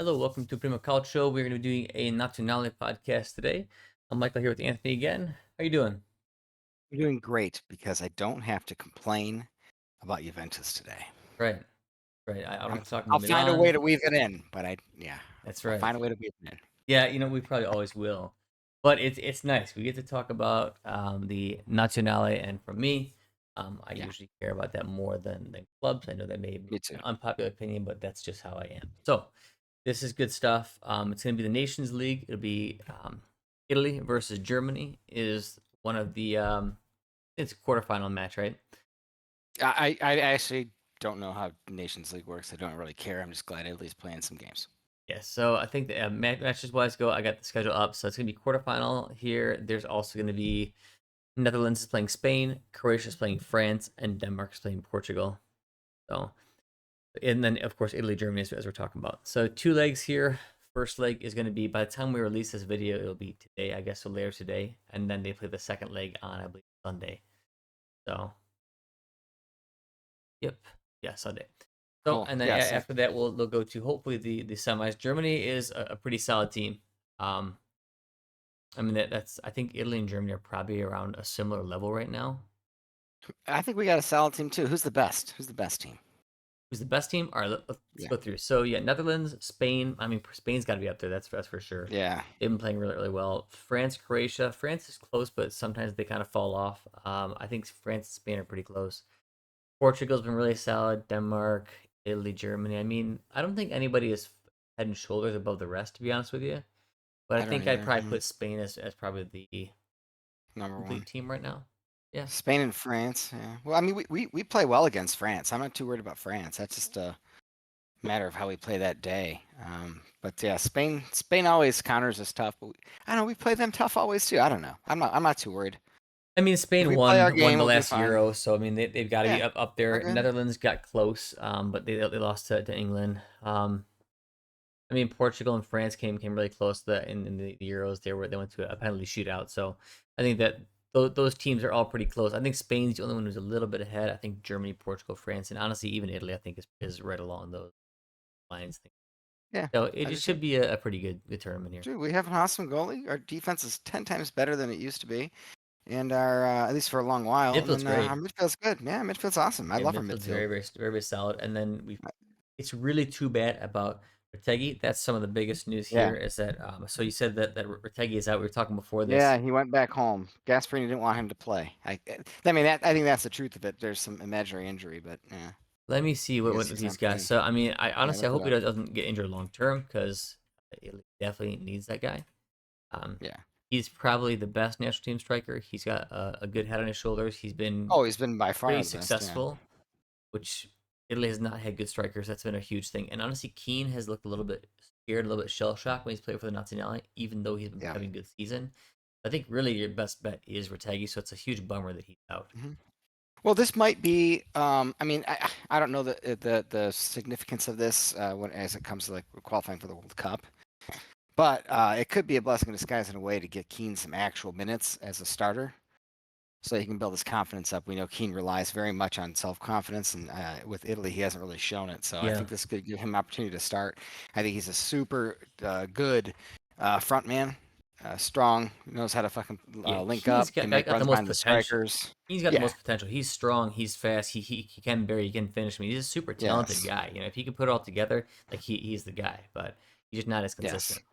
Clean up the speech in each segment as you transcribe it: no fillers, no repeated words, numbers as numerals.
Hello, welcome to Primo Calcio. We're going to be doing a Nazionale podcast today. I'm Michael here with Anthony again. How you doing? I'm doing great because I don't have to complain about Juventus today. Right, right. I don't have to talk I'll about find a way Milan. to weave it in, but That's I'll right. find a way to weave it in. Yeah, we probably always will. But it's nice. We get to talk about the Nazionale, and for me, I Yeah, usually care about that more than clubs. I know that may be me too. an unpopular opinion, but that's just how I am. So this is good stuff. It's going to be the Nations League. It'll be Italy versus Germany is one of the it's a quarterfinal match, right? I actually don't know how Nations League works. I don't really care. I'm just glad Italy's playing some games. Yeah, so I think the matches wise go, I got the schedule up. So it's going to be quarterfinal here. There's also going to be Netherlands is playing Spain, Croatia is playing France, and Denmark is playing Portugal. So, and then of course Italy, Germany, as we're talking about. So two legs here. First leg is going to be, by the time we release this video, it'll be today, I guess, so later today, and then they play the second leg on, I believe, Sunday. So, yep, yeah, Sunday. So, Cool. and then Yeah. So after that, they'll go to hopefully the semis. Germany is a pretty solid team. Um, I mean that's I think Italy and Germany are probably around a similar level right now. I think we got a solid team too. Who's the best? Who's the best team? Who's the best team? All right, let's Yeah. go through. So yeah, Netherlands, Spain. I mean, Spain's got to be up there. That's for sure. Yeah. They've been playing really well. France, Croatia. France is close, but sometimes they kind of fall off. I think France and Spain are pretty close. Portugal's been really solid. Denmark, Italy, Germany. I mean, I don't think anybody is head and shoulders above the rest, to be honest with you. But I I don't think I'd either. probably put Spain as probably the Number complete one. team right now. Yeah. Spain and France. Yeah. Well, I mean, we play well against France. I'm not too worried about France. That's just a matter of how we play that day. But yeah, Spain always counters us tough. But I don't know, we play them tough always too. I don't know. I'm not too worried. I mean, If Spain we play our won game, the we'll be last fine. Euro, so I mean they've got to be Yeah, up we're there. good. Netherlands got close, but they lost to England. I mean Portugal and France came really close to that in the Euros. They went to a penalty shootout. So I think that those teams are all pretty close. I think Spain's the only one who's a little bit ahead. I think Germany, Portugal, France, and honestly even Italy I think is right along those lines. Yeah, So it I do just too. should be a pretty good tournament here. Dude, we have an awesome goalie. Our defense is 10 times better than it used to be, and our at least for a long while. And Midfield's then our great. midfield's good. Yeah, midfield's awesome. I Yeah, love our midfield's midfield. very solid. And then we it's really too bad about Retegui. That's some of the biggest news Yeah, here is that so you said that Retegui is out. We were talking before this. yeah. He went back home. Gasperini didn't want him to play. I mean, I think that's the truth of it. There's some imaginary injury, but yeah, Let me see I what guess he's these not guys. playing. So I mean, I Yeah, honestly I look it hope he up. doesn't get injured long term because it definitely needs that guy. Um, Yeah. he's probably the best national team striker. He's got a good head on his shoulders. He's been Oh, he's been by pretty far the best. Yeah. successful, which Italy has not had good strikers. That's been a huge thing. And honestly, Keane has looked a little bit scared, a little bit shell shocked when he's played for the Nazionale, even though he's been Yeah. having a good season. I think really your best bet is Retegui, so it's a huge bummer that he's out. Mhm. Well, this might be. I mean, I don't know the significance of this when as it comes to like qualifying for the World Cup, but it could be a blessing in disguise in a way to get Keane some actual minutes as a starter, so he can build his confidence up. We know Keane relies very much on self-confidence, and with Italy, he hasn't really shown it. So I Yeah. think this could give him an opportunity to start. I think he's a super good front man, strong, knows how to fucking Yeah, link up, can make got the runs most behind the potential. strikers. He's got the Yeah. most potential. He's strong. He's fast. He can bury. He can finish. I mean, he's a super talented Yes. guy. If he can put it all together, like he's the guy. But he's just not as Yes. consistent.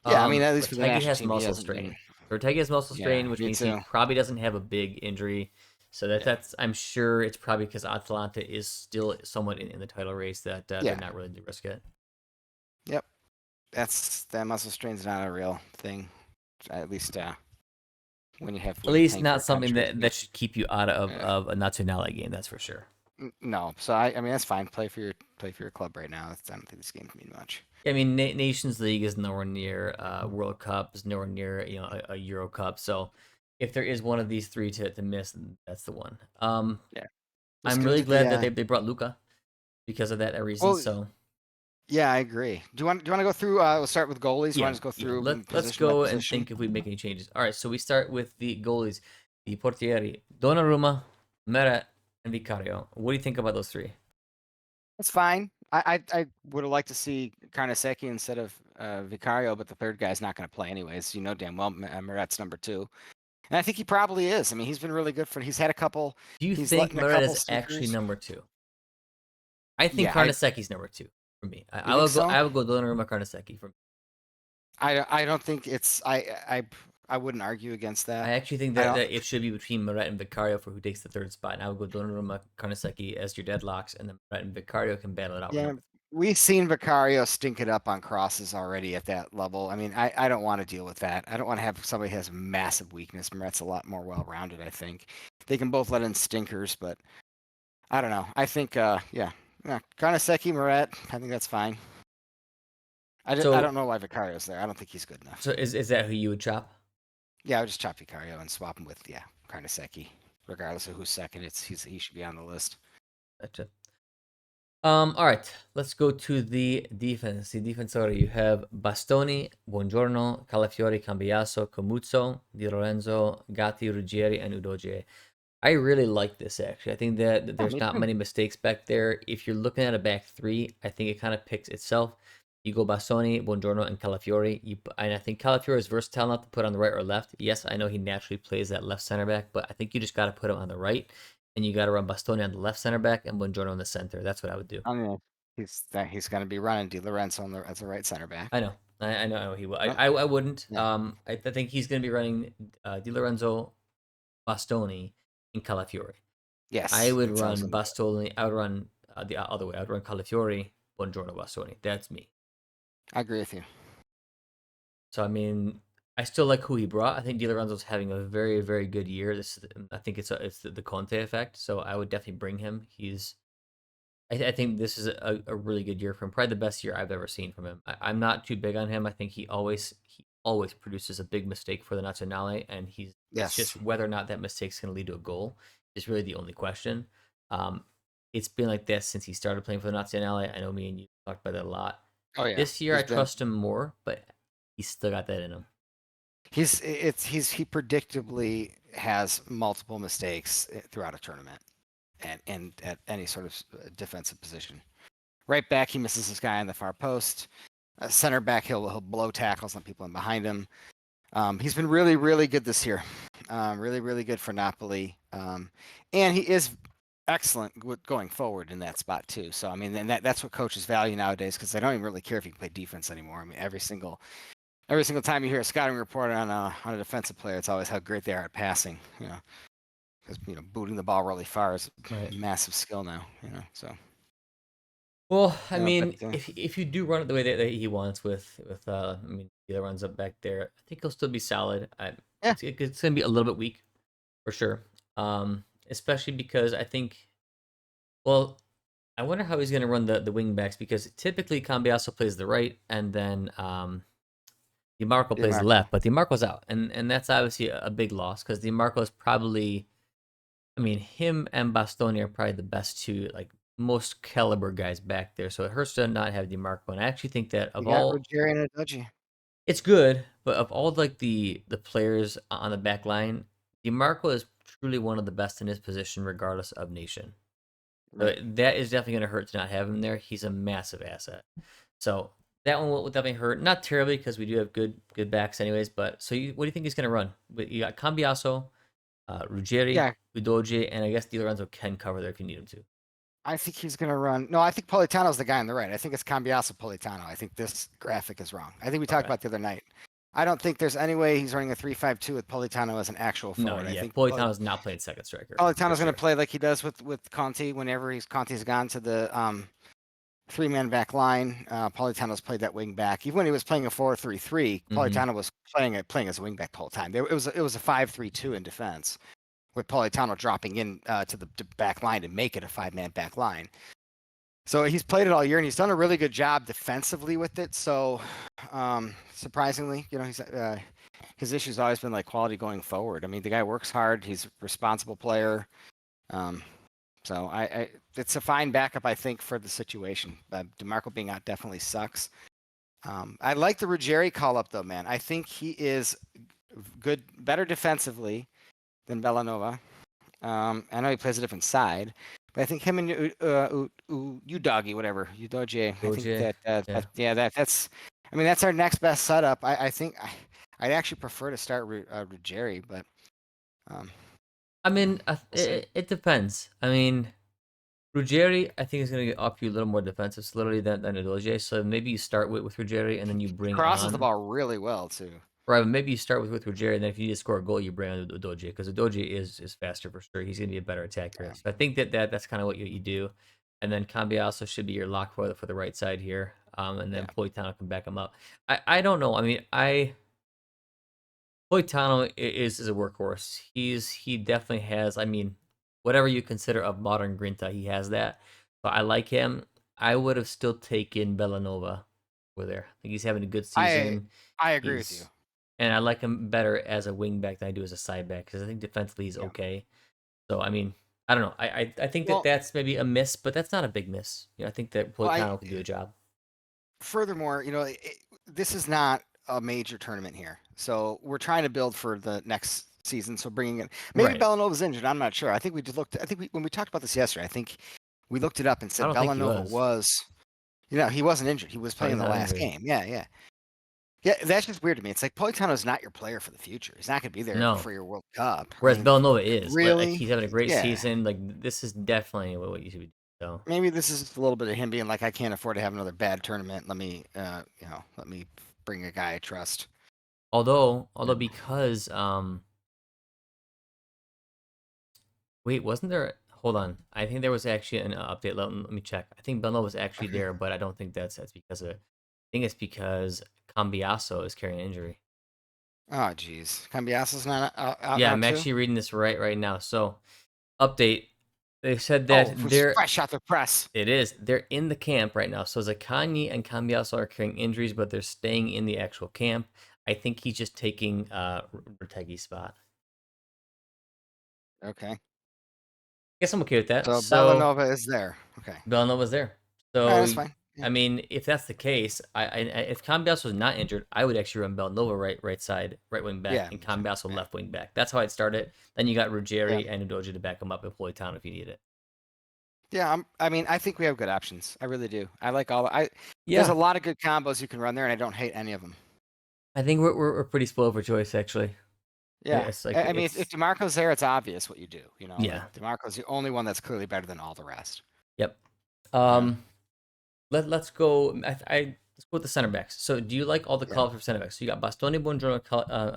Yeah, I mean, at least for the Retegui national has team, he muscle hasn't been. strain. Retegui has muscle Yeah, strain, which me means he too. probably doesn't have a big injury. So Yeah, that's I'm sure it's probably because Atalanta is still somewhat in the title race that they're yeah, not willing to risk it. yep. That muscle strain's not a real thing. At least At when you're least playing for not a something country. that should keep you out Yeah. of a Nazionale game. That's for sure. No, so I mean that's fine. Play for your club right now. I don't think this game can mean much. I mean, Nations League is nowhere near World Cup, is nowhere near a Euro Cup. So if there is one of these three to miss, then that's the one. Yeah, let's I'm get really into the. glad that they brought Luca because of that reason. Well, So yeah, I agree. Do you want to go through? We'll start with goalies. You want to just go yeah. through Let's position by go and position? think if we make any changes. All right, so we start with the goalies, the portieri, Donnarumma, Meret, and Vicario. What do you think about those three? That's fine. I would have liked to see Carnesecchi instead of Vicario, but the third guy's not going to play anyways. You know damn well Muret's number 2. And I think he probably is. I mean, he's been really good for. He's had a couple. Do you He's think letting a Murray couple is actually stinkers. number 2? I think Yeah, Carnesecchi's number 2 for me. you think so? I would go Donnarumma Carnesecchi for me. I don't think it's. I wouldn't argue against I that. actually think I that, don't. that it should be between Moret and Vicario for who takes the 3rd spot. And I would go Donnarumma Carnesecchi as your deadlocks, and then Moret and Vicario can battle it out for Yeah, number 3. we've seen Vicario stink it up on crosses already at that level. I mean, I don't want to deal with that. I don't want to have somebody who has a massive weakness. Moret's a lot more well-rounded, I think. They can both let in stinkers, but I don't know. I think, yeah, Carnesecchi, Moret, I think that's fine. I So don't know why Vicario's there. I don't think he's good enough. so is that who you would chop? Yeah, I would just chop Vicario and swap him with, Carnesecchi. Regardless of who's second, he should be on the list. Gotcha. All right, let's go to the defense. The defensore, you have Bastoni, Buongiorno, Calafiori, Cambiaso, Comuzzo, Di Lorenzo, Gatti, Ruggieri, and Udogie. I really like this actually. I think that there's Me not too. many mistakes back there. If you're looking at a back 3, I think it kind of picks itself. You go Bastoni, Buongiorno, and Calafiori. And I think Calafiori is versatile enough to put on the right or left. Yes, I know he naturally plays that left center back, but I think you just got to put him on the right, and you got to run Bastoni on the left center back and Buongiorno in the center. That's what I would do. I mean, he's going to be running Di Lorenzo as a right center back. I know. I know he will. Yep. I wouldn't. Yeah. I think he's going to be running Di Lorenzo, Bastoni, and Calafiori. Yes. I would that's how I was run gonna do it. Bastoni. I would run the other way. I would run Calafiori, Buongiorno, Bastoni. That's me. I agree with you. So I mean, I still like who he brought. I think Di Lorenzo's having a very, very good year. I think it's the Conte effect. So I would definitely bring him. I think this is a really good year for him. Probably the best year I've ever seen from him. I'm not too big on him. I think he always produces a big mistake for the Nazionale, and it's Yes. just whether or not that mistake's going to lead to a goal is really the only question. It's been like this since he started playing for the Nazionale. I know me and you talked about that a lot. Oh yeah. This year I trust him more, but he's still got that in him. He predictably has multiple mistakes throughout a tournament, and at any sort of defensive position. Right back, he misses this guy on the far post. Center back, he'll blow tackles on people in behind him. He's been really, really good this year. Really, really good for Napoli. And he is excellent going forward in that spot too. So I mean, and that's what coaches value nowadays because they don't even really care if you can play defense anymore. I mean, every single time you hear a scouting report on a defensive player, it's always how great they are at passing. Because booting the ball really far is Right. massive skill now. So. Well, I mean, But, if you do run it the way that he wants with I mean, he runs up back there, I think he'll still be solid. Yeah. It's gonna be a little bit weak for sure. Especially because I think, well, I wonder how he's gonna run the wing backs because typically Cambiaso plays the right and then DiMarco plays the left, but DiMarco's out, and that's obviously a big loss because DiMarco is probably, I mean, him and Bastoni are probably the best two like most caliber guys back there, so it hurts to not have DiMarco. And I actually think that of all, Ruggieri and Udogie. it's good, but of all like the players on the back line, DiMarco is truly one of the best in his position, regardless of nation. Right. So that is definitely going to hurt to not have him there. He's a massive asset. So that one will definitely hurt. Not terribly because we do have good backs anyways. But so what do you think he's going to run? You got Cambiaso, Ruggieri, Udogie, and I guess Di Lorenzo can cover there if you need him to. I think he's going to run. No, I think Politano's the guy on the right. I think it's Cambiaso Politano. I think this graphic is wrong. I think we talked about the other night. I don't think there's any way he's running a 3-5-2 with Politano as an actual forward. No, yeah, I think Politano's not playing second striker. Politano's going to play like he does with Conte whenever Conte's gone to the 3-man back line. Politano's played that wing back. Even when he was playing a 4-3-3, Politano was playing as a wing back the whole time. It was a 5-3-2 in defense, with Politano dropping in to the back line to make it a 5-man back line. So he's played it all year, and he's done a really good job defensively with it. So surprisingly, he's his issue's always been like quality going forward. I mean, the guy works hard. He's a responsible player. So it's a fine backup, I think, for the situation. DiMarco being out definitely sucks. I like the Ruggieri call up though, man. I think he is better defensively than Bellanova. I know he plays a different side, But I think him and Udoggy, whatever, Udogie. I think Doje, yeah. yeah, that's. I mean, that's our next best setup. I think I'd actually prefer to start Ruggieri, but um, I you know, mean, we'll see. it depends. I mean, Ruggieri, I think is going to offer you a little more defensive solidity than Doje. So maybe you start with Ruggieri and then you He bring crosses the on. ball really well too. Right, but maybe you start with Ruggieri, and then if you need to score a goal, you bring on Udogie because Udogie is faster for sure. He's going to be a better attacker. Yeah, So I think that's kind of what you do. And then Cambiaso should be your lock for the right side here. And yeah. then Politano can back him up. I don't know. I mean, Politano is a workhorse. He definitely has. I mean, whatever you consider of modern Grinta, he has that. But I like him. I would have still taken Bellanova over there. I think he's having a good I season. I agree with you. He's and I like him better as a wing back than I do as a side back because I think defensively he's Yeah. okay. So I mean, I don't know. I think Well, that's maybe a miss, but that's not a big miss. I think that well, I Politano can do a job. furthermore, this is not a major tournament here, so we're trying to build for the next season. So bringing in maybe Right. Bellanova's injured. I'm not sure. I think we just looked. I think when we talked about this yesterday, I think we looked it up and I said don't think he Bellanova was. was. He wasn't injured. He was No, playing he's in the not last injured. game. Yeah, yeah. Yeah, that's just weird to me. It's like Politano's not your player for the future. He's not going to be there No. for your World Cup. I Whereas mean, Bellanova is. Like really? he's having a great Yeah. season. Like this is definitely what you should be doing. So Maybe this is just a little bit of him being like, I can't afford to have another bad tournament. Let me bring a guy I trust. although Yeah. because wait, wasn't there hold on. I think there was actually an update. Let me check. I think Bellanova was actually Okay. there, but I don't think that's because of it. I think it's because Cambiaso is carrying an injury. Oh, geez. Cambiaso's not out Yeah, now I'm too. actually reading this right now. So, update. They said Oh, that was fresh out the press. they're in the camp right now. So Zaccagni and Cambiaso are carrying injuries, but they're staying in the actual camp. I think he's just taking Retegi's spot. Okay. Guess I'm okay with that. So So Bellanova is there. Okay. Villanova's there. All right, So that's fine. Yeah. I mean, if that's the case, if Cambiaso was not injured, I would actually run Bellanova right side, right wing back, Yeah, and me too. Cambiaso Yeah. left wing back. That's how I'd start it. Then you got Yeah. Ruggieri and Udoji to back him up and Politano if you need it. Yeah, I mean, I think we have good options. I really do. I like all. There's a Yeah, lot of good combos you can run there, and I don't hate any of them. I think we're pretty spoiled for choice actually. Yeah, It's like I mean, if it's DeMarco's there, it's obvious what you do. Like yeah, DeMarco's the only one that's clearly better than all the rest. yep. Yeah, Let's go. Let's go with the center backs. So do you like all the yeah. calls for center backs? So you got Bastoni, Buongiorno,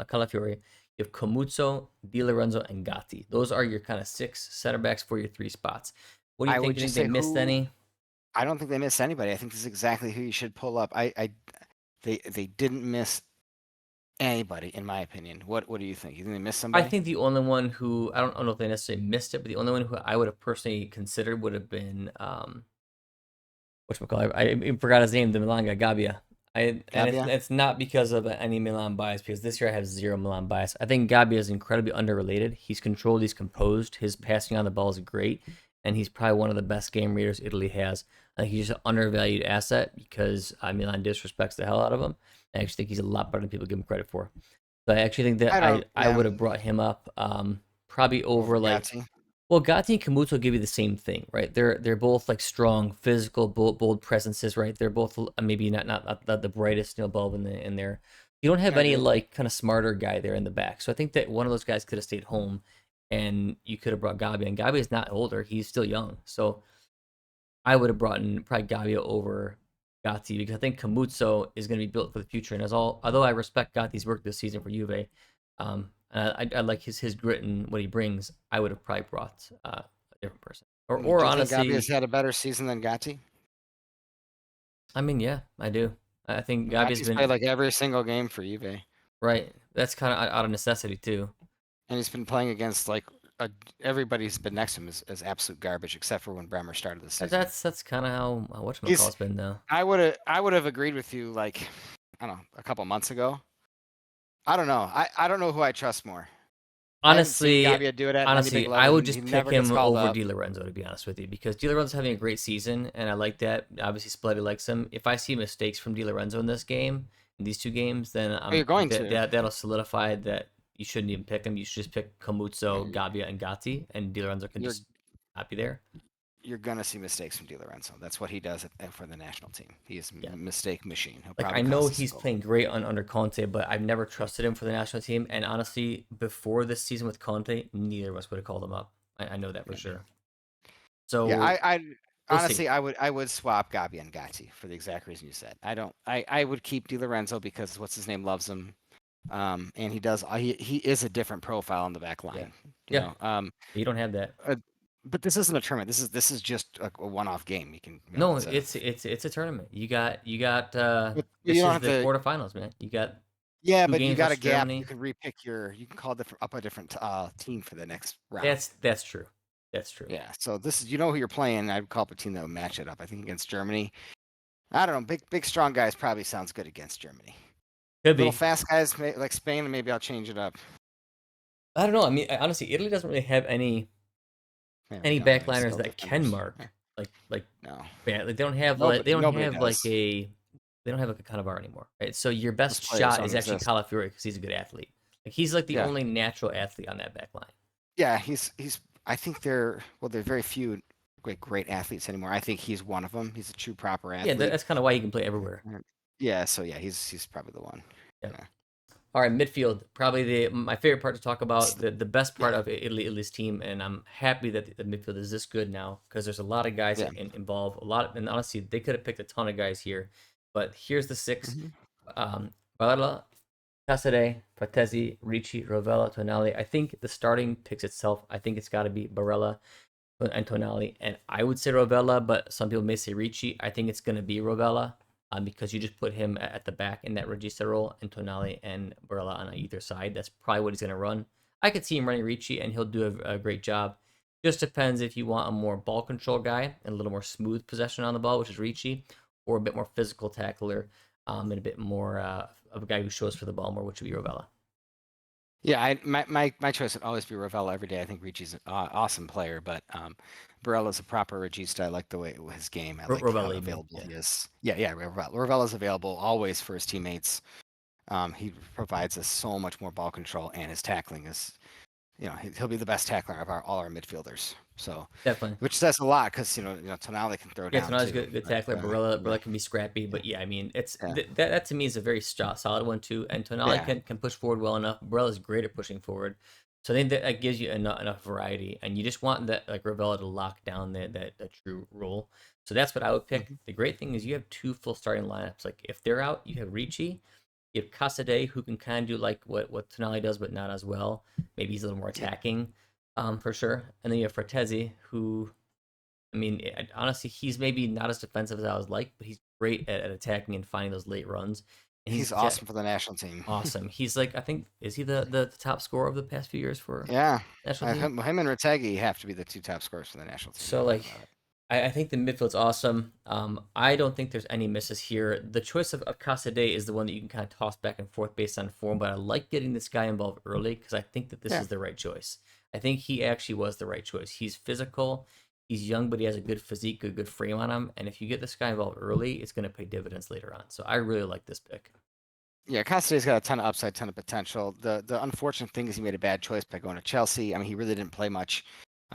Calafiori. You have Comuzzo, Di Lorenzo, and Gatti. Those are your kind of 6 center backs for your 3 spots. What do you I think? would Do you think just they say missed who. any? I don't think they missed anybody. I think this is exactly who you should pull up. They didn't miss anybody, in my opinion. What do you think? You think they missed I somebody? think the only one who I don't know if they necessarily missed it, but the only one who I would have personally considered would have been whatchamacallit, I forgot his name, the Milan guy, Gabbia. And Gabia? it's not because of any Milan bias, because this year I have 0 Milan bias. I think Gabbia is incredibly underrated. He's controlled, he's composed, his passing on the ball is great, and he's probably one of the best game readers Italy has. I think he's just an undervalued asset because Milan disrespects the hell out of him. I actually think he's a lot better than people give him credit for. So I actually think I that don't. I Yeah, would have brought him up probably over over like Gatti. well, Gatti and Kamuto give you the same thing, right? They're both like strong, physical, bold presences, right? They're both maybe not the brightest bulb in there. You don't have I any agree. like kind of smarter guy there in the back, so I think that one of those guys could have stayed home, and you could have brought Gabi. And Gabi is not older; he's still young, so I would have brought in probably Gabi over Gatti because I think Camuzzo is going to be built for the future. And although I respect Gatti's work this season for Juve, and I like his grit and what he brings, I would have probably brought a different person. Or Do you think Gabi has honestly, had a better season than Gatti? I mean, yeah, I do. I think Gabi's Gatti's played been like every single game for Juve, right. That's kind of out of necessity too. and he's been playing against like everybody's been next to him is absolute garbage, except for when Bremer started the season. That's kind of how He's whatchamacallit's been though. I would have agreed with you like I don't know a couple months ago. I don't know. I don't know who I trust more. I haven't seen Honestly, Gabia do it at any big honestly, I level. would He just pick never gets him called over up. Di Lorenzo to be honest with you, because Di Lorenzo's having a great season, and I like that. Obviously, Spalletti likes him. If I see mistakes from Di Lorenzo in this game, in these 2 games, then Oh, you're going to. that'll solidify that you shouldn't even pick him. You should just pick Camuzzo, Yeah, Gabbia, and Gatti, and Di Lorenzo can You're just not be there. you're gonna see mistakes from Di Lorenzo. That's what he does for the national team. He is Yeah. a mistake machine. He'll Like probably I know cost us a he's goal. playing great under Conte, but I've never trusted him for the national team. And honestly, before this season with Conte, neither of us would have called him up. I know that for Yeah, sure. yeah. So I we'll see. honestly, I would swap Gabi and Gatti for the exact reason you said. I don't. I would keep Di Lorenzo because what's his name loves him. And he does. He is a different profile on the back Yeah. line. You Yeah. know. You don't have that. Uh, but this isn't a tournament. This is just a one-off game. You can. No, It's a. it's a tournament. You got But you this don't is have the to. quarterfinals, man. You got Yeah, two but you games got a versus gap. You Germany. can repick your. You can call up a different team for the next round. That's true. That's true. Yeah. So this is who you're playing. I'd call up a team that would match it up. I think against Germany. I don't know. Big strong guys probably sounds good against Germany. Could Little be. fast guys like Spain. Maybe I'll change it up. I don't know. I mean, honestly, Italy doesn't really have Yeah, we any don't have any backliners skilled that can defenders. Yeah, mark like no, bad. Like they don't nobody have like does. a they don't have like a Cannavaro anymore, right? So your Those best players shot don't is actually exist. Calafiori because he's a good athlete. Like he's like the Yeah, only natural athlete on that back line. yeah. He's. I think they're very few great athletes anymore. I think he's one of them. He's a true proper Yeah, athlete. that's kind of why he can play everywhere. Yeah. So yeah, he's probably the one. Yeah. Yeah. All right, midfield, probably my favorite part to talk about, the best part Yeah. of Italy's team, and I'm happy that the midfield is this good now because there's a lot of guys Yeah. involved, and honestly, they could have picked a ton of guys here, but here's the six: Hmm. Barella, Casade, Fratesi, Ricci, Rovella, Tonali. I think the starting picks itself. I think it's got to be Barella and Tonali, and I would say Rovella, but some people may say Ricci. I think it's going to be Rovella because you just put him at the back in that regista role, and Tonali and Barella on either side. That's probably what he's going to run. I could see him running Ricci, and he'll do a great job. Just depends if you want a more ball control guy and a little more smooth possession on the ball, which is Ricci, or a bit more physical tackler and a bit more of a guy who shows for the ball more, which would be Rovella. Yeah, my choice would always be Ravella every day. I think Ricci's an awesome player, but Barella's a proper regista. I like the way his game. I like how Rovella, you mean? available Yeah, he is. Yeah, Ravella. Ravella's available always for his teammates. He provides us so much more ball control, and his tackling is, he'll be the best tackler of all our midfielders. So, definitely. which says a lot because Tonali can throw Yeah, down Tonali's too. good But, tackler. Barella, yeah, Barella can be scrappy, but yeah, I mean, it's yeah, that to me is a very solid one too. And Tonali yeah. can push forward well enough. Barella's great at pushing forward, so I think that gives you enough variety. And you just want that like Ravella to lock down that true role. So that's what I would pick. Hmm. The great thing is you have two full starting lineups. Like if they're out, you have Ricci, you have Casade, who can kind of do like what Tonali does, but not as well. Maybe he's a little more Yeah, attacking, for sure. And then you have Fratesi, who I mean, honestly, he's maybe not as defensive as I was like, but he's great at attacking and finding those late runs. And he's awesome for the national team. awesome. He's like, I think, is he the top scorer of the past few years for Yeah, national team? him and Retegui have to be the two top scorers for the national team. So No doubt like, about it. I think the midfield's awesome. I don't think there's any misses here. The choice of Casade is the one that you can kind of toss back and forth based on form, but I like getting this guy involved early because I think that this Yeah. is the right choice. I think he actually was the right choice. He's physical, he's young, but he has a good physique, a good frame on him. And if you get this guy involved early, it's going to pay dividends later on. So I really like this pick. Yeah, Castade's got a ton of upside, ton of potential. The unfortunate thing is he made a bad choice by going to Chelsea. I mean, he really didn't play much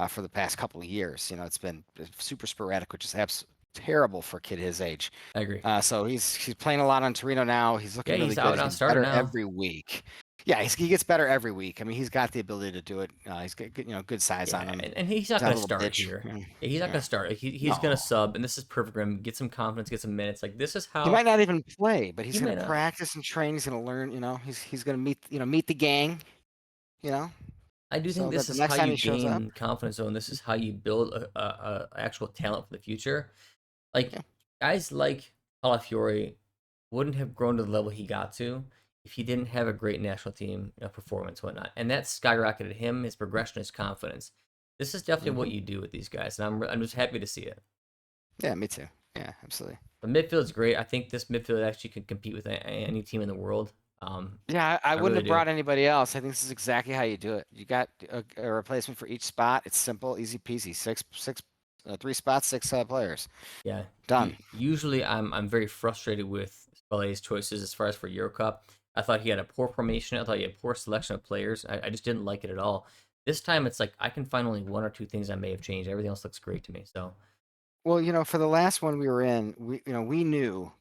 for the past couple of years. It's been super sporadic, which is terrible for a kid his age. I agree. So he's playing a lot on Torino now. He's Yeah, looking really he's good. out He's on getting starter better now. every week. Yeah, he gets better every week. I mean, he's got the ability to do it. He's got good size on Yeah, him. and he's not He's not going a to little start bitch. here. Yeah. Yeah, he's not going Yeah. to start. He's going No. to sub, and this is perfect for him. Get some confidence, get some minutes. Like this is He how might not even play, but he's he going might to not. practice and train. He's going to learn. He's going to meet the gang. You know, I do think so that this the is how next time you he shows up, gain confidence, though, and this is how you build a actual talent for the future. Like yeah, guys like Calafiori wouldn't have grown to the level he got to if he didn't have a great national team performance, whatnot, and that skyrocketed him, his progression, his confidence. This is definitely what hmm you do with these guys, and I'm just happy to see it. yeah, me too. Yeah, absolutely. The midfield's great. I think this midfield actually could compete with any team in the world. Yeah, I I wouldn't really have do. brought anybody else. I think this is exactly how you do it. You got a replacement for each spot. It's simple, easy peasy. Three spots, six players. Yeah. Done. Usually, I'm very frustrated with Spalletti's choices as far as for Euro Cup. I thought he had a poor formation. I thought he had poor selection of players. I just didn't like it at all. This time it's like I can find only one or two things I may have changed. Everything else looks great to me. So Well, for the last one we were in, we knew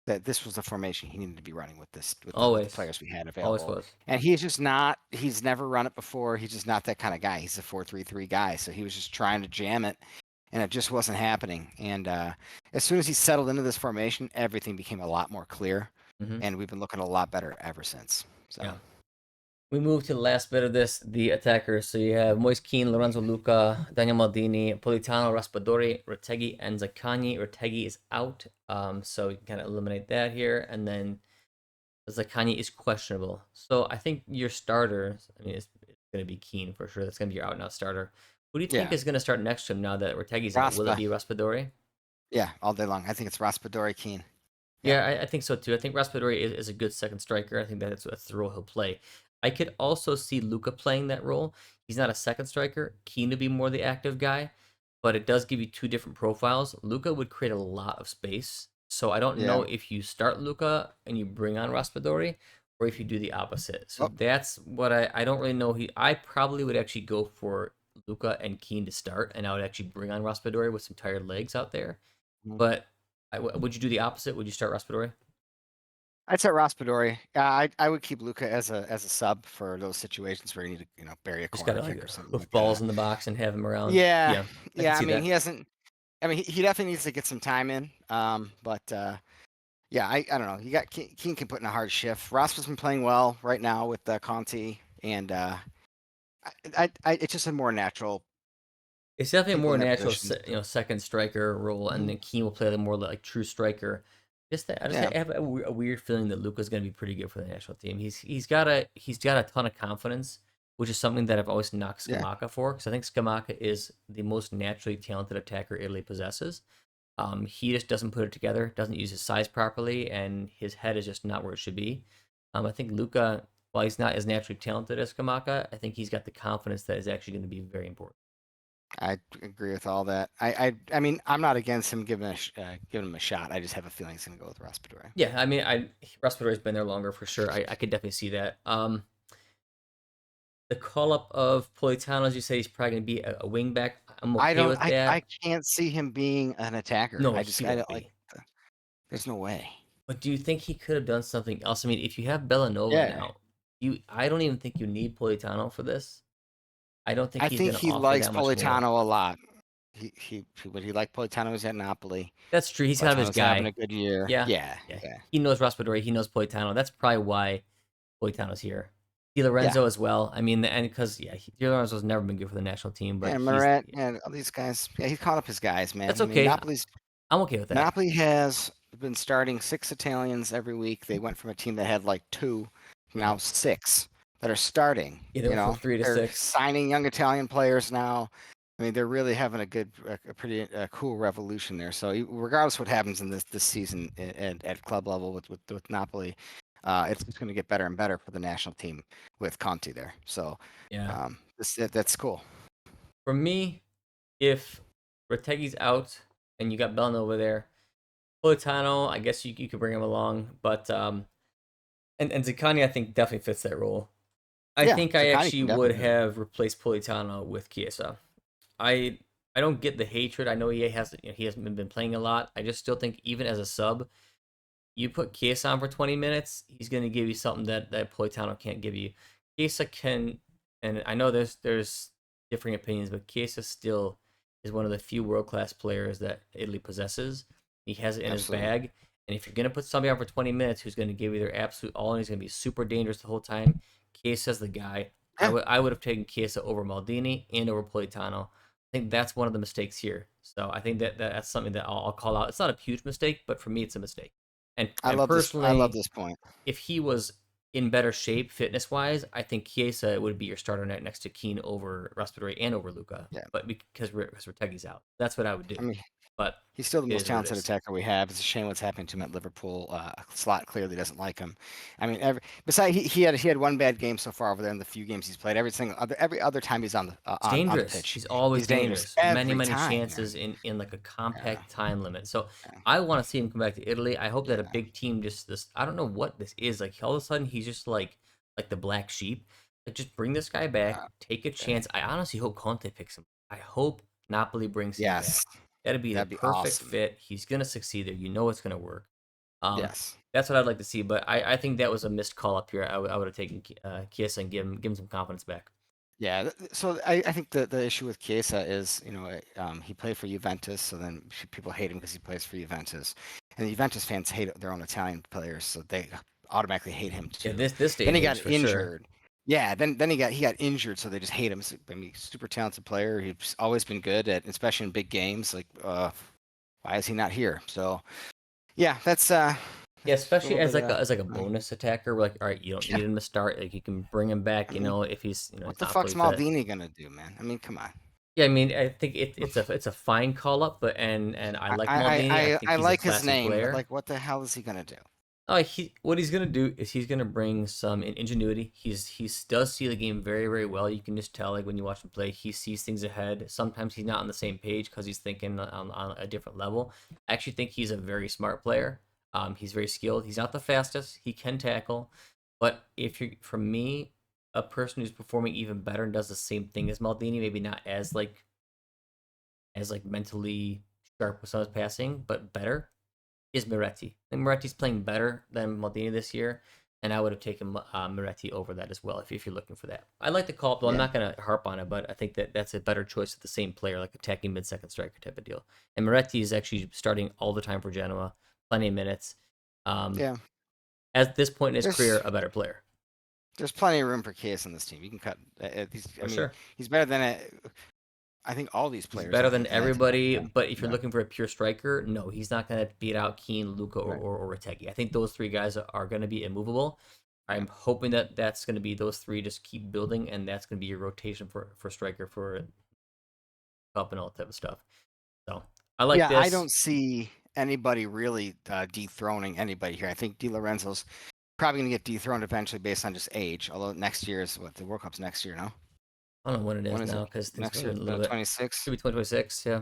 that this was the formation he needed to be running with this with the always, players we had always available. was. And he's just not. He's never run it before. He's just not that kind of guy. He's a 4-3-3 guy. So he was just trying to jam it, and it just wasn't happening. And as soon as he settled into this formation, everything became a lot more clear, Hmm. and we've been looking a lot better ever since. So Yeah. We move to the last bit of this, the attackers. So you have Moise Kean, Lorenzo Luca, Daniel Maldini, Politano, Raspadori, Retegui, and Zaccagni. Retegui is out, so you can kind of eliminate that here. And then Zaccagni is questionable. So I think your starters, I mean, it's going to be Kean for sure. That's going to be your out-and-out starter. Who do you think yeah, is going to start next to him now that Retegui's out? Will it Raspa. be Raspadori? Yeah, all day long. I think it's Raspadori Keane. Yep. Yeah, I think so too. I think Raspadori is a good second striker. I think that's the role he'll play. I could also see Luca playing that role. He's not a second striker, keen to be more the active guy, but it does give you two different profiles. Luca would create a lot of space. So I don't Yeah. know if you start Luca and you bring on Raspadori or if you do the opposite. So Oh, that's what I don't really know. I probably would actually go for Luca and Keane to start, and I would actually bring on Raspadori with some tired legs out there. mhm. But would you do the opposite? Would you start Raspadori? I'd say Raspadori. I would keep Luca as a sub for those situations where you need to bury a Just corner gotta like kick or something hoof like balls that. in the box and have him around. Yeah, Yeah, I can yeah. I see mean, that. he hasn't. I mean, he definitely needs to get some time in. But yeah, I don't know. You got Keane can put in a hard shift. Ross has been playing well right now with Conti, and it's just a more natural It's definitely a people more in their natural, positions. second striker role, and Mhm. then Keane will play the more like true striker. Just that, I just Yeah, have a weird feeling that Luca's going to be pretty good for the national team. He's got a ton of confidence, which is something that I've always knocked yeah. Scamacca for, because I think Scamacca is the most naturally talented attacker Italy possesses. He just doesn't put it together, doesn't use his size properly, and his head is just not where it should be. I think Luca, while he's not as naturally talented as Kamaka, I think he's got the confidence that is actually going to be very important. I agree with all that. I mean, I'm not against him giving him a shot. I just have a feeling he's going to go with Raspadori. Yeah, I mean, Respirator's been there longer for sure. I could definitely see that. The call up of Politano, as you say, he's probably going to be a wing back. I'm I okay don't. with I that. can't see him being an attacker. No, he I won't don't like. be. There's no way. But do you think he could have done something else? I mean, if you have Bellanova Yeah, now, I don't even think you need Politano for this. I don't think I he's think going to he offer likes that much more. Politano a lot. What he liked Politano was at Napoli. That's true. He's kind of his Politano's having a guy. good year. Yeah, Yeah, yeah. yeah, He knows Raspadori. He knows Politano. That's probably why Politano's here. Di yeah. Lorenzo as well. I mean, and because Di Lorenzo's never been good for the national team, but And he's Moret and all these guys. Yeah, he's caught up his guys, that's man. I mean, okay. I'm okay with that. Napoli has been starting 6 Italians every week. They went from a team that had like two, Yeah, now six that are starting. yeah. They went from three to They're six. signing young Italian players now. I mean, they're really having a pretty cool revolution there. So regardless what happens in this season at club level with Napoli, it's going to get better and better for the national team with Conti there. So Yeah. that's cool. For me, if Retegi's out and you got Bellin over there, Politano, I guess you could bring him along, but and Zaccagni, I think definitely fits that role. I Yeah, think I Zaccagni actually can would definitely do it. have replaced Politano with Chiesa. I I don't get the hatred. I know he hasn't been playing a lot. I just still think even as a sub, you put Chiesa on for 20 minutes, he's going to give you something that Politano can't give you. Chiesa can, and I know there's differing opinions, but Chiesa still is one of the few world class players that Italy possesses. He has it in his Absolutely. bag, and if you're going to put somebody on for 20 minutes who's going to give you their absolute all, and he's going to be super dangerous the whole time, Chiesa's the guy. Yeah, I would have taken Chiesa over Maldini and over Politano. I think that's one of the mistakes here. So I think that's something that I'll call out. It's not a huge mistake, but for me, it's a mistake. And I love personally, this point. if he was in better shape fitness wise, I think Chiesa would be your starter next to Keane over Respiratory and over Luca. Yeah. But because Retegi's out, that's what I would I do. mean, But he's still the it most is what it talented is. attacker we have. It's a shame what's happening to him at Liverpool. Slot clearly doesn't like him. I mean, besides he had one bad game so far over there in the few games he's played. Every other time he's It's on the dangerous. pitch, He's always he's dangerous dangerous. Many, every many time, man. chances in like a Yeah, compact time limit. So yeah, I want to see him come back to Italy. I hope that a yeah. big team just this. I don't know what this is. Like all of a sudden he's just like the black sheep. Like, just bring this guy back, Uh, take a uh, chance. I honestly hope Conte picks him. I hope Napoli brings him yes, back. That'd be the that'd be perfect awesome. fit. He's gonna succeed there. You know it's gonna work. Um, Yes. that's what I'd like to see. But I think that was a missed call up here. I would have taken Chiesa and give him some confidence back. Yeah, so I think the issue with Chiesa is, he played for Juventus, so then people hate him because he plays for Juventus, and the Juventus fans hate their own Italian players, so they automatically hate him Yeah, too. this day Then and he age got for sure. injured. Yeah, then he got injured, so they just hate him. I mean, super talented player. He's always been good at, especially in big games. Like, why is he not here? So yeah, Yeah, that's a especially little bit as like a uh, bonus attacker. We're like, all right, you don't need him to start. Like you can bring him I back. mean, If he's what he's the not fully fuck's fit. Maldini gonna do, man? I mean, come on. Yeah, I mean, I think it's a fine call up, but and I I like I Maldini. I I think I he's a like his classy name, but player. like, what the hell is he gonna do? Oh, what he's gonna do is he's gonna bring some ingenuity. He does see the game very very well. You can just tell like when you watch him play, he sees things ahead. Sometimes he's not on the same page because he's thinking on a different level. I actually think he's a very smart player. He's very skilled. He's not the fastest. He can tackle, but if you're for me, a person who's performing even better and does the same thing as Maldini, maybe not as mentally sharp with some of his passing, but better is Miretti. I think Miretti's playing better than Maldini this year, and I would have taken Miretti over that as well if you're looking for that. I like the call up, though. I'm Yeah, not going to harp on it, but I think that's a better choice of the same player, like attacking mid-second striker type of deal. And Miretti is actually starting all the time for Genoa, plenty of minutes. Um, yeah. at this point in his There's career, a better player there's plenty of room for Case in this team. You can cut. I for mean, sure. he's better than I think all these He's players better on than in that team. everybody, Yeah, but if you're yeah, looking for a pure striker, no, he's not going to beat out Keane, Luca, right, or Retegui. I think those three guys are going to be immovable. yeah. I'm hoping that that's going to be those three just keep building, and that's going to be your rotation for striker for cup and all that type of stuff. So I like Yeah, I this. don't see anybody really dethroning anybody here. I think Di Lorenzo's probably gonna get dethroned eventually based on just age. Although next year is what the World Cup's next year, no? I don't know when it When is is it? now because things Next are year, moving a little bit. 26. Could be 2026. Yeah.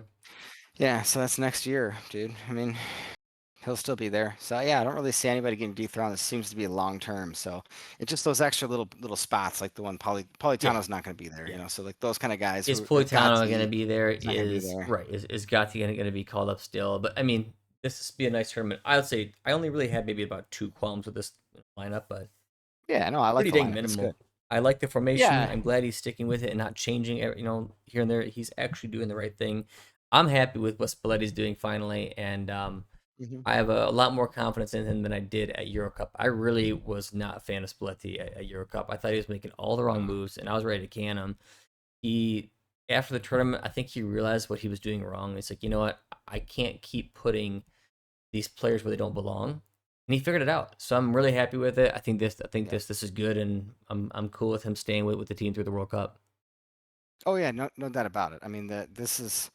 Yeah, so that's next year, dude. I mean, he'll still be there. So yeah, I don't really see anybody getting dethroned. This seems to be long term. So it's just those extra little spots, like the one Yeah. Politano's not going to be there. Yeah. So like those kind of guys Is who Politano going to Gatti be there? is not going to be Is there. right. Is Gatti going to be called up still? But I mean, this would be a nice tournament. I would say I only really had maybe about two qualms with this lineup, but Yeah, no, I like pretty the dang lineup. It's good. minimal. I like the formation. Yeah. I'm glad he's sticking with it and not changing it, here and there. He's actually doing the right thing. I'm happy with what Spalletti's doing finally, and Hmm. I have a lot more confidence in him than I did at Euro Cup. I really was not a fan of Spalletti at Euro Cup. I thought he was making all the wrong moves, and I was ready to can him. He After the tournament, I think he realized what he was doing wrong. It's like, you know what? I can't keep putting these players where they don't belong, and he figured it out. So I'm really happy with it. I think Yeah. this is good, and I'm cool with him staying with the team through the World Cup. Oh yeah, no doubt about it. I mean, this is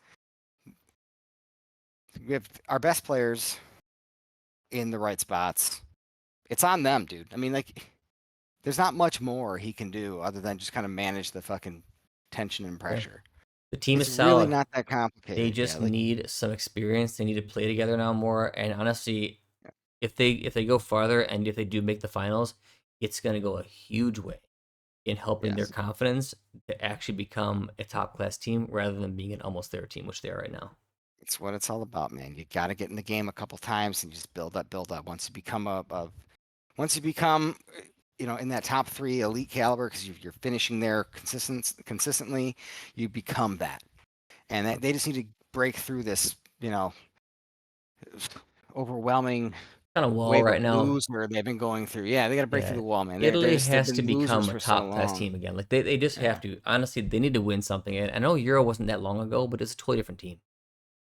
we have our best players in the right spots. It's on them, dude. I mean, like, there's not much more he can do other than just kind of manage the fucking tension and Yeah, pressure. the team It's is really solid. not that They complicated. Yeah, just like, need some experience. They need to play together now more. And honestly, yeah, if they go farther and if they do make the finals, it's gonna go a huge way in helping their yes, confidence to actually become a top class team rather than being an almost there team, which they are right now. it's what it's all about, man. You got to get in the game a couple times and just build up, build up. Once you become, in that top three elite caliber, because you're finishing there consistently, you become that. And that, they just need to break through this, overwhelming Kind of wall wave right of now. loser they've been going through. Yeah, they got to break through Yeah. the wall, man. Italy They've has to been losers become a for so top class long. team again. Like they just have Yeah. to. Honestly, they need to win something. And I know Euro wasn't that long ago, but it's a totally different team.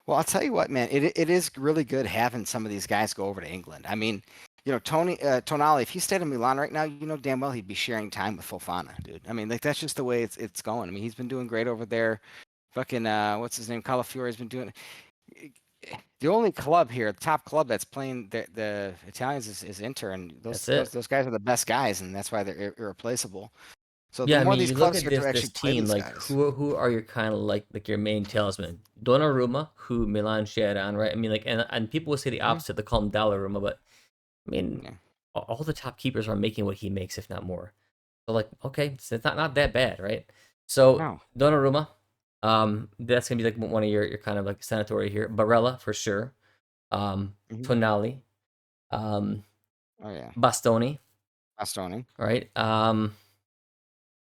Well, I'll tell you what, man. It is really good having some of these guys go over to England. I mean, Tonali, if he stayed in Milan right now, you know damn well he'd be sharing time with Fofana, dude. I mean, like that's just the way it's going. I mean, he's been doing great over there. Fucking what's his name? Calafiori's been doing. The only club here, the top club that's playing the Italians is Inter, and those That's those it. those guys are the best guys, and that's why they're irreplaceable. So the Yeah, I more mean, these you look clubs at start to this actually play team. these Like, guys, who are your kind of like your main talisman? Donnarumma, who Milan shared on, right? I mean, like, and people will say the mhm, opposite. They call him Donnarumma, but I mean, yeah, all the top keepers are making what he makes, if not more. So like, okay, so it's not that bad, right? So No. Donnarumma, that's gonna be like one of your kind of like sanatory here. Barella for sure. Hmm. Tonali, um, Oh yeah. Bastoni, Bastoni. right?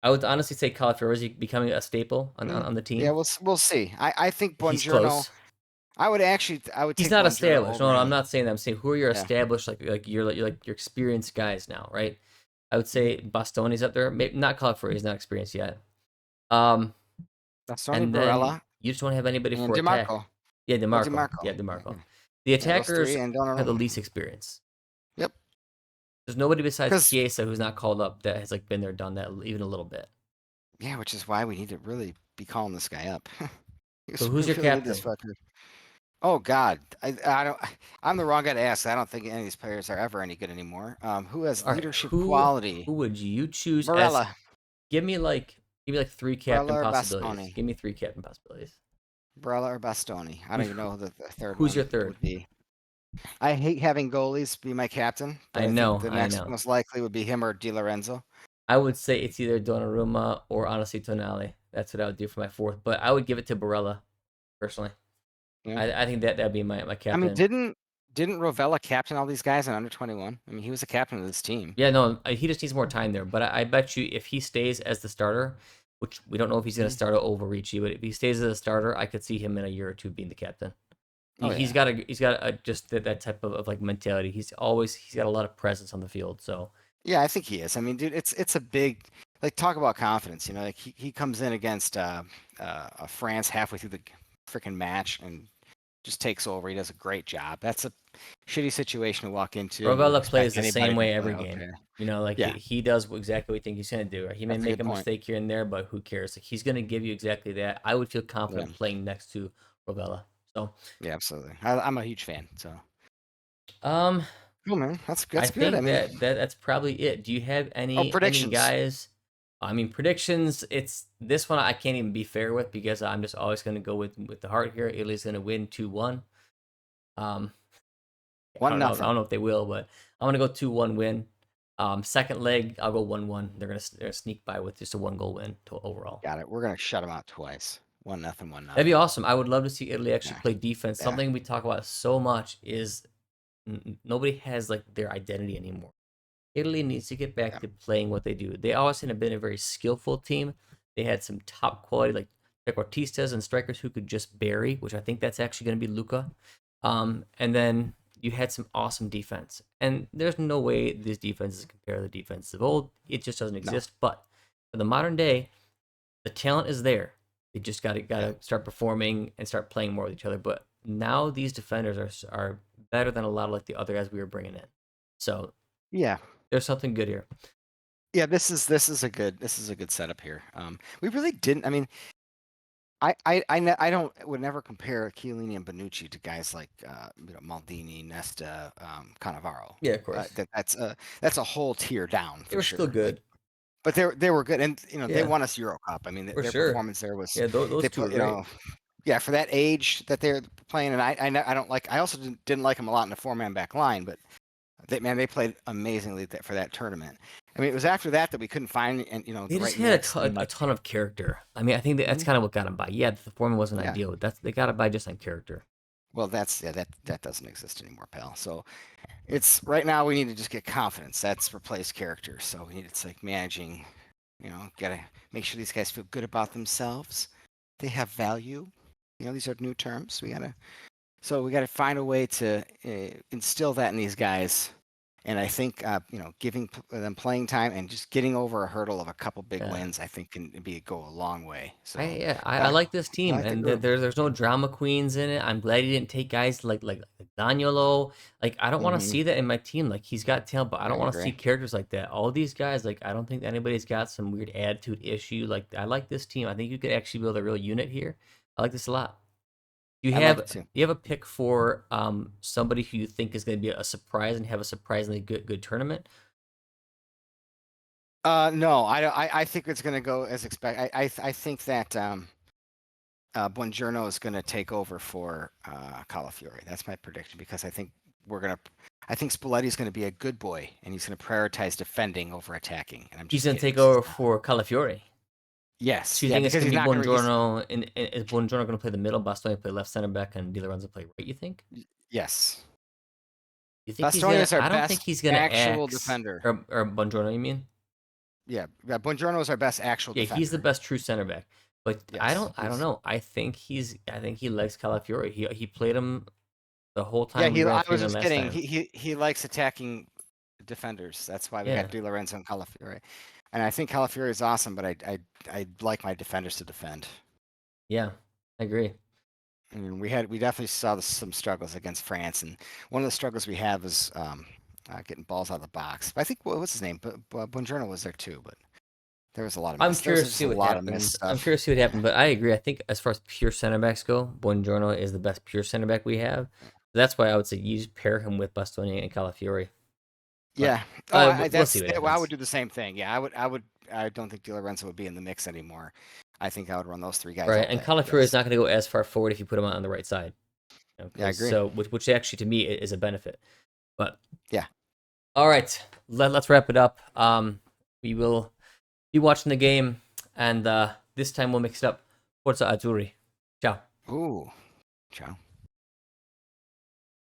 I would honestly say Calafiori is becoming a staple on the Yeah, team. we'll see. I think He's Buongiorno. close. I would He's take not Buongiorno established. over No, no, I'm him. not saying that. I'm saying who are your Yeah. established like your experienced guys now, right? I would Hmm. say Bastoni's up there. Maybe not Calafiori. He's not experienced yet. Um, Bastoni, and then Barella, you just don't have anybody and for attack. DiMarco. Yeah, Oh, DeMarco. DiMarco. Yeah, Yeah. DeMarco. The Yeah, those attackers three and have the Donnarumma. least experience. Yep. There's nobody besides Because Chiesa who's not called up that has like been there, done that even a little bit. yeah, which is why we need to really be calling this guy up. So Because who's we your really need this captain? fucker. Oh God, I don't. I'm the wrong guy to ask. I don't think any of these players are ever any good anymore. Who has All right, leadership who quality? would you choose as Barella, give me like three captain Barella or possibilities. Bastoni? Give me three captain possibilities. Barella or Bastoni? I don't even know who the third Who's your one third? would be. I hate having goalies be my captain, but I I think know, the I next know. most likely would be him or Di Lorenzo. I would say it's either Donnarumma or honestly Tonali. That's what I would do for my fourth, but I would give it to Barella personally. Yeah. I think that'd be my I mean, captain. didn't Rovella captain all these guys in under 21? I mean, he was the captain of this team. Yeah, no, he just needs more time there. But I bet you if he stays as the starter, which we don't know if he's going to Mhm. start over Ricci, but if he stays as a starter, I could see him in a year or two being the captain. Oh He's yeah. got just that type of like mentality. He's got a lot of presence on the field. So Yeah, I think he is. I mean, dude, it's a big like talk about confidence. You know, like he comes in against France halfway through the freaking match and just takes over. He does a great job. That's a shitty situation to walk into, and you Rovella expect plays the anybody same to way play every game. okay. You know, like Yeah, he does exactly what he thinks he's going to do. He may that's a make good a point. mistake here and there, but who cares? Like he's going to give you exactly that. I would feel Yeah, confident playing next to Rovella. So, yeah, absolutely. I'm a huge fan. So um, cool, man. I That's good. I think mean, that's probably it. Do you have oh, any predictions. guys? I mean, predictions. It's this one I can't even be fair with because I'm just always going to go with the heart here. Italy's going to win 2-1. Um, I One don't know. I don't nothing. know if they will, but I'm gonna go 2-1 win. Second leg, I'll go 1-1. They're gonna sneak by with just a one goal win to overall. Got it. We're gonna shut them out twice. One nothing. One That'd be nothing. awesome. I would love to see Italy actually Yeah, play defense. yeah, Something we talk about so much is nobody has like their identity anymore. Italy needs to get back yeah. to playing what they do. They always have been a very skillful team. They had some top quality like Trequartistas and strikers who could just bury, which I think that's actually going to be Luca. And then you had some awesome defense. And there's no way these defenses compare to the defenses of old. It just doesn't No. exist. But for the modern day, the talent is there. They just Yeah. gotta start performing and start playing more with each other. But now these defenders are better than a lot of like the other guys we were bringing in. So Yeah. there's something good here. Yeah, this is a good setup here. We really didn't. I mean, I don't would never compare Chiellini and Bonucci to guys like Maldini, Nesta, Cannavaro. Yeah, of course. That's a whole tier down They for were still sure. Like, good. but they were good, and they Yeah, won us Euro Cup. I mean, for their sure. performance there was Yeah, those they two put were great. yeah, for that age that they're playing, and I don't like. I also didn't like them a lot in the four-man back line, but they played amazingly for that tournament. I mean, it was after that we couldn't find and They the just right had mix. I mean, a like, ton of character. I mean, I think that's mhm, kind of what got him by. Yeah, the foreman wasn't yeah. ideal. That's they got it by just on character. Well, that doesn't exist anymore, pal. So it's right now we need to just get confidence. That's replace character. So we need it's like managing. Gotta make sure these guys feel good about themselves. They have value. These are new terms. We gotta find a way to instill that in these guys. And I think giving them playing time and just getting over a hurdle of a couple big Yeah. wins, I think can go a long way. I So yeah, I uh, like this I team, like the and group. there's no drama queens in it. I'm glad he didn't take guys like Danilo. Like I don't want to Hmm. see that in my team. Like he's got talent, but I I don't want to see agree. characters like that. All these guys, like I don't think anybody's got some weird attitude issue. Like I like this team. I think you could actually build a real unit here. I like this a lot. I like it too. Do you have a pick for somebody who you think is going to be a surprise and have a surprisingly good tournament? No, I think it's going to go as expected. I think that Buongiorno is going to take over for Calafiori. That's my prediction because I think I think Spalletti's going to be a good boy, and he's going to prioritize defending over attacking. And I'm He's just gonna kidding. take 'Cause he's over not. for Calafiori. Yes, So you yeah, think it's because gonna he's be not going to. Buongiorno, and is Buongiorno gonna play the middle, Bastoni play left center back, and Di Lorenzo play right? You think? Yes, You think he's Bastoni gonna? is our I don't think best he's gonna actual axe defender. or Buongiorno. You mean? Yeah, Buongiorno is our best actual Yeah, he's the defender. best true center back. But Yes, I don't know. I think he likes Calafiori. He played him the whole yeah. time we were on I was 3-0 just last kidding. time. He likes attacking defenders. That's why we Yeah, got Di Lorenzo and Calafiori. And I think Calafiori is awesome, but I like my defenders to defend. yeah, I agree. I mean, we definitely saw some struggles against France, and one of the struggles we have is getting balls out of the box. But I think what's his name? Buongiorno was there too, but there was a lot of I'm miss. There was curious to just see a what lot of missed happens. I'm stuff. curious to see what happens, but I agree. I think as far as pure center backs go, Buongiorno is the best pure center back we have. That's why I would say you just pair him with Bastoni and Calafiori. But Yeah. Oh, we'll see what well, I happens. would do the same thing. Yeah, I would. I don't think Di Lorenzo would be in the mix anymore. I think I would run those three guys Right, all and day. Calafiori is Yes. not going to go as far forward if you put him on the right side. Yeah, I Because agree. so, which actually to me is a benefit. But Yeah. all right, let's wrap it up. We will be watching the game, and this time we'll mix it up. Forza Azzurri. Ciao. Ooh. Ciao.